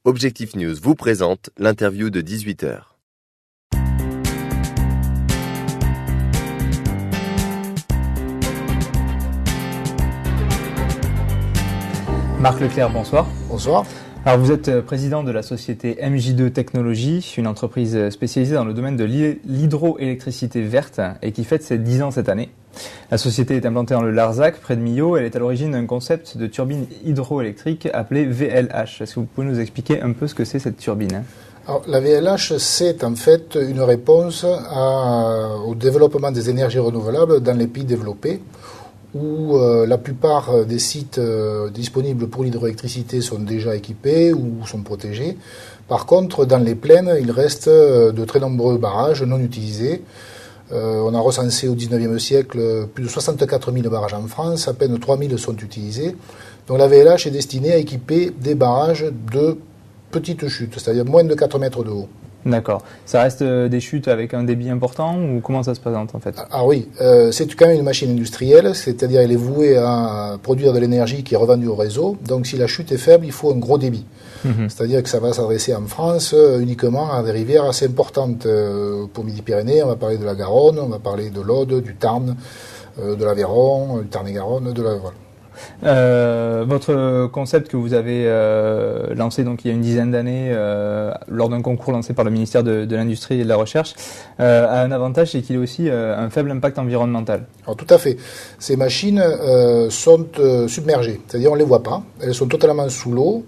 Objectif News vous présente l'interview de 18h. Marc Leclerc, bonsoir. Bonsoir. Alors vous êtes président de la société MJ2 Technologies, une entreprise spécialisée dans le domaine de l'hydroélectricité verte et qui fête ses 10 ans cette année. La société est implantée dans le Larzac, près de Millau. Elle est à l'origine d'un concept de turbine hydroélectrique appelé VLH. Est-ce que vous pouvez nous expliquer un peu ce que c'est cette turbine ? Alors, la VLH, c'est en fait une réponse au développement des énergies renouvelables dans les pays développés, où la plupart des sites disponibles pour l'hydroélectricité sont déjà équipés ou sont protégés. Par contre, dans les plaines, il reste de très nombreux barrages non utilisés. On a recensé au XIXe siècle plus de 64 000 barrages en France, à peine 3 000 sont utilisés. Donc la VLH est destinée à équiper des barrages de petites chutes, c'est-à-dire moins de 4 mètres de haut. D'accord. Ça reste des chutes avec un débit important ou comment ça se présente en fait ? Ah oui, c'est quand même une machine industrielle, c'est-à-dire elle est vouée à produire de l'énergie qui est revendue au réseau. Donc si la chute est faible, il faut un gros débit. C'est-à-dire que ça va s'adresser en France uniquement à des rivières assez importantes. Pour Midi-Pyrénées, on va parler de la Garonne, on va parler de l'Aude, du Tarn, de l'Aveyron, du Tarn-et-Garonne, de la... Voilà. Votre concept que vous avez lancé donc il y a une dizaine d'années lors d'un concours lancé par le ministère de l'Industrie et de la Recherche a un avantage, c'est qu'il a aussi un faible impact environnemental. Alors tout à fait. Ces machines sont submergées, c'est-à-dire on ne les voit pas, elles sont totalement sous l'eau.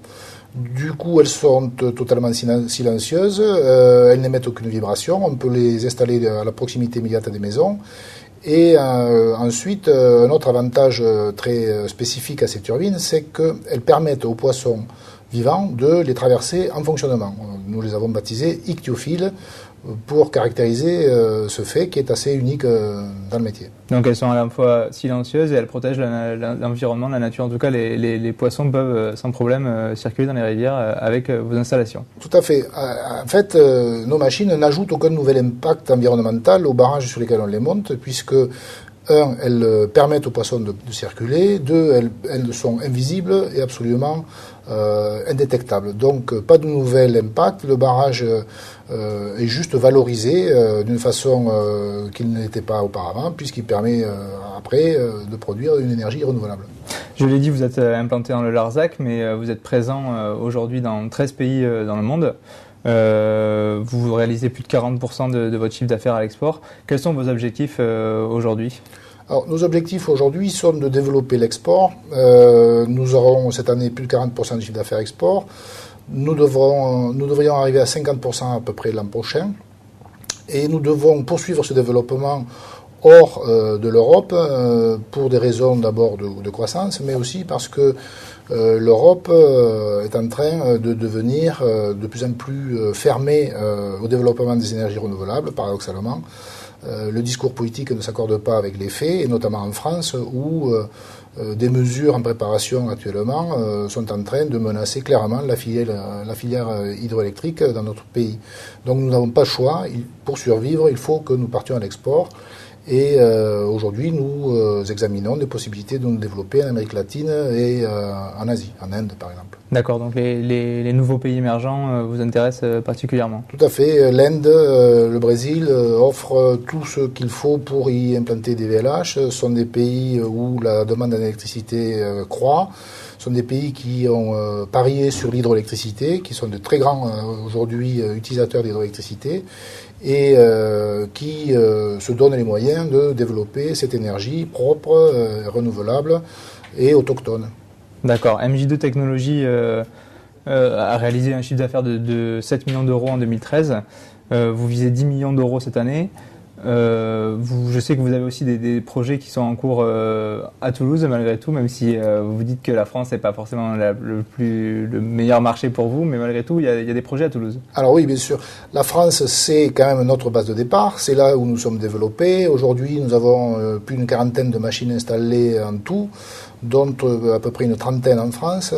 Du coup, elles sont totalement silencieuses, elles n'émettent aucune vibration, on peut les installer à la proximité immédiate des maisons. Et ensuite, un autre avantage très spécifique à ces turbines, c'est qu'elles permettent aux poissons vivants de les traverser en fonctionnement. Nous les avons baptisés ichthyophiles pour caractériser ce fait qui est assez unique dans le métier. Donc elles sont à la fois silencieuses et elles protègent l'environnement, la nature. En tout cas, les poissons peuvent sans problème circuler dans les rivières avec vos installations. Tout à fait. En fait, nos machines n'ajoutent aucun nouvel impact environnemental aux barrages sur lesquels on les monte, puisque elles permettent aux poissons de circuler. 2, elles sont invisibles et absolument indétectables. Donc, pas de nouvel impact. Le barrage est juste valorisé d'une façon qu'il n'était pas auparavant, puisqu'il permet après de produire une énergie renouvelable. Je l'ai dit, vous êtes implanté dans le Larzac, mais vous êtes présent aujourd'hui dans 13 pays dans le monde. Vous réalisez plus de 40% de votre chiffre d'affaires à l'export. Quels sont vos objectifs aujourd'hui ? Alors, nos objectifs aujourd'hui sont de développer l'export. Nous aurons cette année plus de 40% de chiffre d'affaires export. Nous devrions arriver à 50% à peu près l'an prochain. Et nous devons poursuivre ce développement hors de l'Europe pour des raisons d'abord de croissance, mais aussi parce que l'Europe est en train de devenir de plus en plus fermée au développement des énergies renouvelables, paradoxalement. Le discours politique ne s'accorde pas avec les faits, et notamment en France, où des mesures en préparation actuellement sont en train de menacer clairement la filière hydroélectrique dans notre pays. Donc nous n'avons pas le choix. Pour survivre, il faut que nous partions à l'export. Et aujourd'hui, nous examinons des possibilités de nous développer en Amérique latine et en Asie, en Inde par exemple. D'accord, donc les nouveaux pays émergents vous intéressent particulièrement ? Tout à fait. L'Inde, le Brésil offrent tout ce qu'il faut pour y implanter des VLH. Ce sont des pays où la demande en électricité croît. Ce sont des pays qui ont parié sur l'hydroélectricité, qui sont de très grands aujourd'hui utilisateurs d'hydroélectricité et qui se donnent les moyens de développer cette énergie propre, renouvelable et autochtone. D'accord. MJ2 Technologies a réalisé un chiffre d'affaires de 7 millions d'euros en 2013. Vous visez 10 millions d'euros cette année. Je sais que vous avez aussi des projets qui sont en cours à Toulouse malgré tout, même si vous dites que la France n'est pas forcément le meilleur marché pour vous, mais malgré tout, il y a des projets à Toulouse. Alors oui, bien sûr. La France, c'est quand même notre base de départ. C'est là où nous sommes développés. Aujourd'hui, nous avons plus d'une quarantaine de machines installées en tout, dont à peu près une trentaine en France.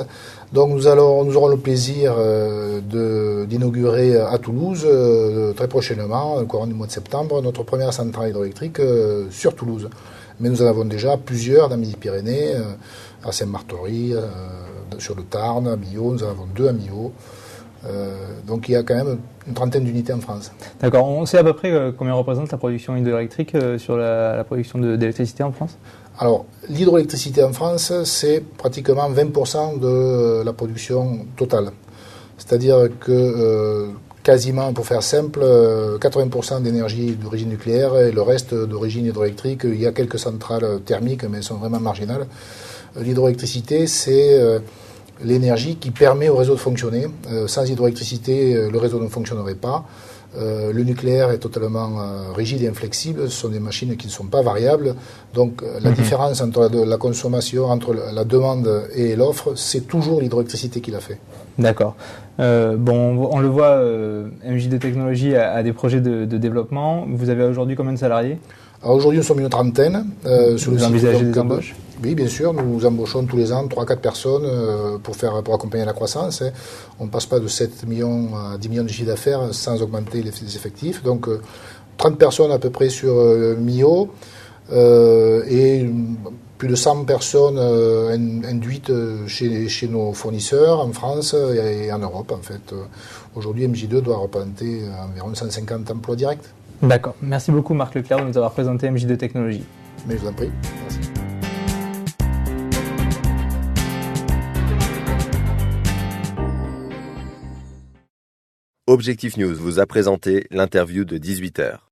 Donc nous aurons le plaisir d'inaugurer à Toulouse très prochainement, au courant du mois de septembre, notre première centrale hydroélectrique sur Toulouse. Mais nous en avons déjà plusieurs dans Midi-Pyrénées, à Saint-Martory, sur le Tarn, à Millau, nous en avons 2 à Millau. Donc il y a quand même une trentaine d'unités en France. D'accord. On sait à peu près combien représente la production hydroélectrique sur la production d'électricité en France? Alors, l'hydroélectricité en France, c'est pratiquement 20% de la production totale. C'est-à-dire que quasiment, pour faire simple, 80% d'énergie d'origine nucléaire et le reste d'origine hydroélectrique. Il y a quelques centrales thermiques, mais elles sont vraiment marginales. L'hydroélectricité, c'est l'énergie qui permet au réseau de fonctionner. Sans hydroélectricité, le réseau ne fonctionnerait pas. Le nucléaire est totalement rigide et inflexible. Ce sont des machines qui ne sont pas variables. Donc la différence entre la consommation, entre la demande et l'offre, c'est toujours l'hydroélectricité qui l'a fait. D'accord. On le voit, MJD Technologies a des projets de développement. Vous avez aujourd'hui combien de salariés? Alors aujourd'hui, nous sommes une trentaine. Vous envisagez des embauches? Oui, bien sûr. Nous embauchons tous les ans 3-4 personnes pour accompagner la croissance. On ne passe pas de 7 millions à 10 millions de chiffre d'affaires sans augmenter les effectifs. Donc 30 personnes à peu près sur MIO et plus de 100 personnes induites chez nos fournisseurs en France et en Europe. En fait, aujourd'hui, MJ2 doit représenter environ 150 emplois directs. D'accord. Merci beaucoup Marc Leclerc de nous avoir présenté MJD Technologies. Mais je vous en prie. Merci. Objectif News vous a présenté l'interview de 18h.